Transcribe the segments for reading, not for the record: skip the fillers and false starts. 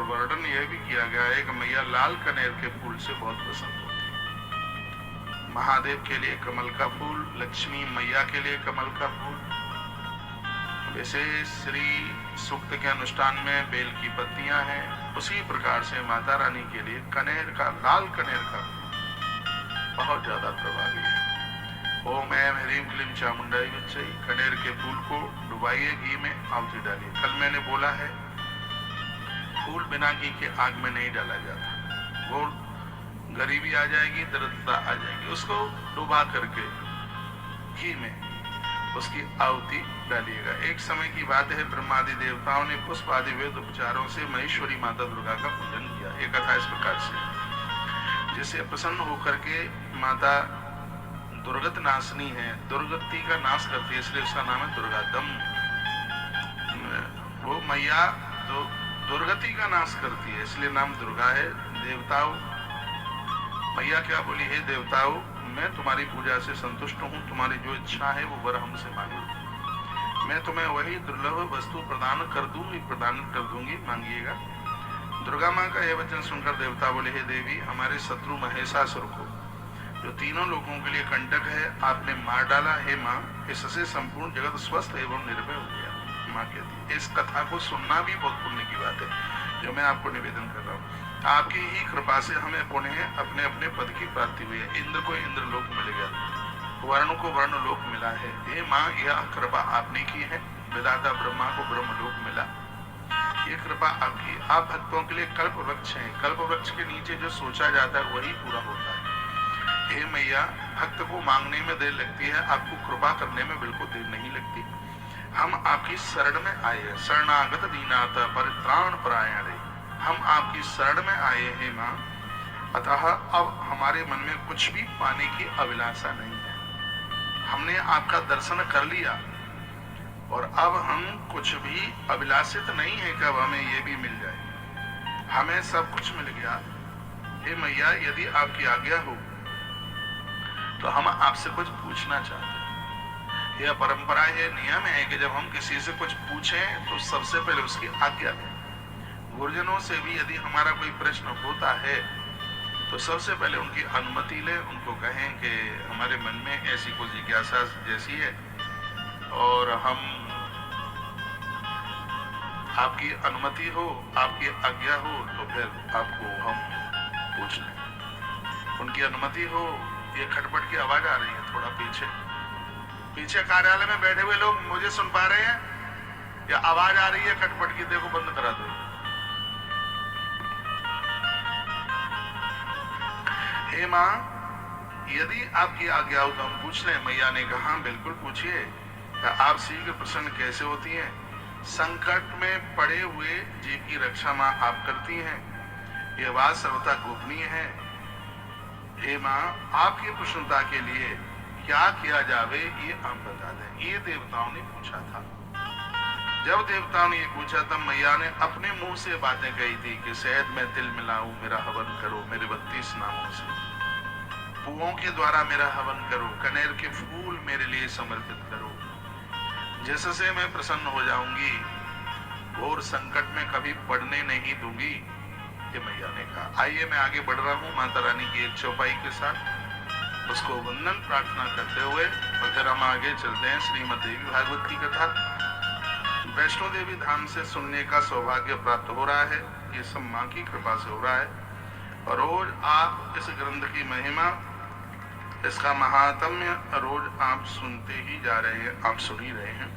वर्णन यह भी किया गया है कि मैया लाल कनेर के फूल से बहुत पसंद होती है। महादेव के लिए कमल का फूल, लक्ष्मी मैया के लिए कमल का फूल। वैसे श्री सूक्त के अनुष्ठान में बेल की पत्तियां हैं, उसी प्रकार से माता रानी के लिए कनेर का, लाल कनेर का बहुत ज्यादा प्रभावी है। ओम ऐं ह्रीं क्लीं चामुंडाई विच्चै। कनेर के फूल को डुबाइए, घी में आहुति डालिए। कल मैंने बोला है फूल बिना घी के आग में नहीं डाला जाता, वो गरीबी आ जाएगी, दरिद्रता आ जाएगी। उसको डुबा करके घी में उसकी आहुति डालिएगा। एक समय की बात है, ब्रह्मादि देवताओं ने पुष्प आदि वेद उपचारों से महेश्वरी माता दुर्गा का पूजन किया। एक कथा इस प्रकार से, जिससे प्रसन्न होकर के माता दुर्गत नाशनी है, दुर्गति का नाश करती है, इसलिए उसका नाम है दुर्गादम। वो मैया जो दुर्गति का नाश करती है, इसलिए नाम दुर्गा है। देवताओं, मैया क्या बोली है, देवताओं मैं तुम्हारी पूजा से संतुष्ट हूँ, तुम्हारी जो इच्छा है वो वर हमसे मांगो, मैं तुम्हें वही दुर्लभ वस्तु प्रदान कर दूंगी, मांगिएगा। दुर्गा माँ का यह वचन सुनकर देवता बोले, हे देवी, हमारे शत्रु महेशासुर को, जो तीनों लोगों के लिए कंटक है, आपने मार डाला। हे माँ, इससे संपूर्ण जगत स्वस्थ एवं निर्भय हो गया। माँ कहती, इस कथा को सुनना भी बहुत पुण्य की बात है, जो मैं आपको निवेदन कर रहा हूँ। आपकी ही कृपा से हमें पुण्य अपने अपने पद की प्राप्ति हुई है। इंद्र को इंद्रलोक मिल गया, वर्ण को वर्ण लोक मिला है। हे माँ, यह कृपा आपने की है। विधाता ब्रह्मा को ब्रह्मलोक मिला, ये कृपा आपकी। आप भक्तों के लिए कल्प वृक्ष हैं, कल्प वृक्ष के नीचे जो सोचा जाता है वही पूरा होता है। हे मैया, भक्त को मांगने में देर लगती है, आपको कृपा करने में बिल्कुल देर नहीं लगती। हम आपकी शरण में आए हैं, शरणागत दीनाथ परित्राण परायणे, हम आपकी शरण में आए हैं माँ। अतः अब हमारे मन में कुछ भी पाने की अभिलाषा नहीं है, हमने आपका दर्शन कर लिया और अब हम कुछ भी अभिलाषित नहीं है कि अब हमें ये भी मिल जाए, हमें सब कुछ मिल गया। हे मैया, यदि आपकी आज्ञा हो तो हम आपसे कुछ पूछना चाहते हैं। यह परंपरा है, नियम है कि जब हम किसी से कुछ पूछें तो सबसे पहले उसकी आज्ञा लें। गुरुजनों से भी यदि हमारा कोई प्रश्न होता है तो सबसे पहले उनकी अनुमति लें, उनको कहें कि हमारे मन में ऐसी कोई जिज्ञासा जैसी है और हम आपकी अनुमति हो, आपकी आज्ञा हो तो फिर आपको हम पूछ लें। उनकी अनुमति हो। ये खटपट की आवाज आ रही है, थोड़ा पीछे कार्यालय में बैठे हुए लोग मुझे सुन पा रहे हैं? या आवाज आ रही है खटपट की? देखो बंद करा दो। हे माँ, यदि आपकी आज्ञा हो तो हम पूछ लें। मैया ने कहा, बिल्कुल पूछिए। आप शीघ्र प्रसन्न कैसे होती हैं? संकट में पड़े हुए जीव की रक्षा माँ आप करती हैं, यह बात सर्वथा गोपनीय है। हे माँ, आपकी प्रसन्नता के लिए क्या किया जावे ये आप बता दें। ये देवताओं ने पूछा था। जब देवताओं ने ये पूछा तब मैया ने अपने मुंह से बातें कही थी कि शहद में तिल मिलाऊं, मेरा हवन करो, मेरे 32 नामों से फूलों के द्वारा मेरा हवन करो, कनेर के फूल मेरे लिए समर्पित करो, जिससे मैं प्रसन्न हो जाऊंगी, घोर संकट में कभी पड़ने नहीं दूंगी। ये मैया ने कहा। आइए मैं आगे बढ़ रहा हूँ माता रानी की एक चौपाई के साथ, उसको वंदन प्रार्थना करते हुए और फिर हम आगे चलते हैं। श्रीमद् देवी भागवत की कथा वैष्णो देवी धाम से सुनने का सौभाग्य प्राप्त हो रहा है। ये सब माँ की कृपा से हो रहा है और रोज आप इस ग्रंथ की महिमा, इसका महात्म्य रोज आप सुनते ही जा रहे हैं, आप सुन ही रहे हैं।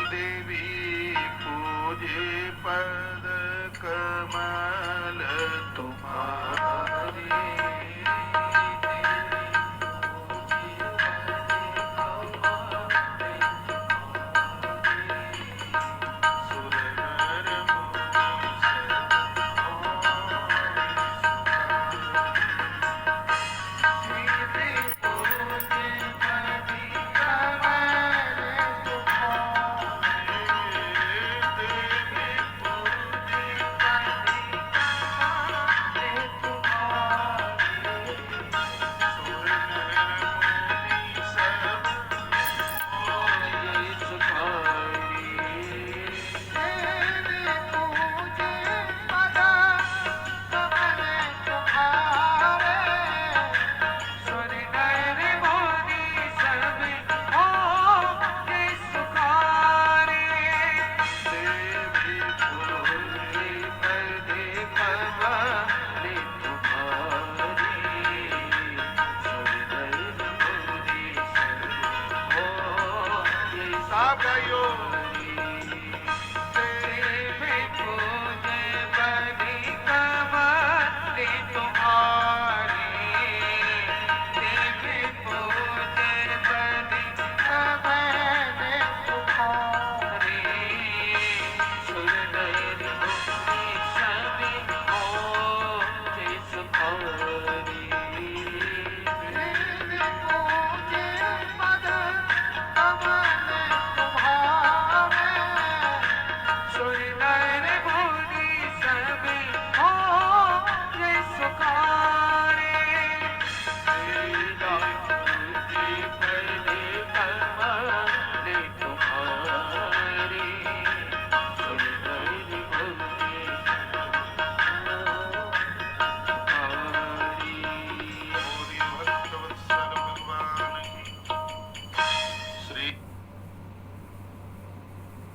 देवी पूजे पद कमल तुम्हारा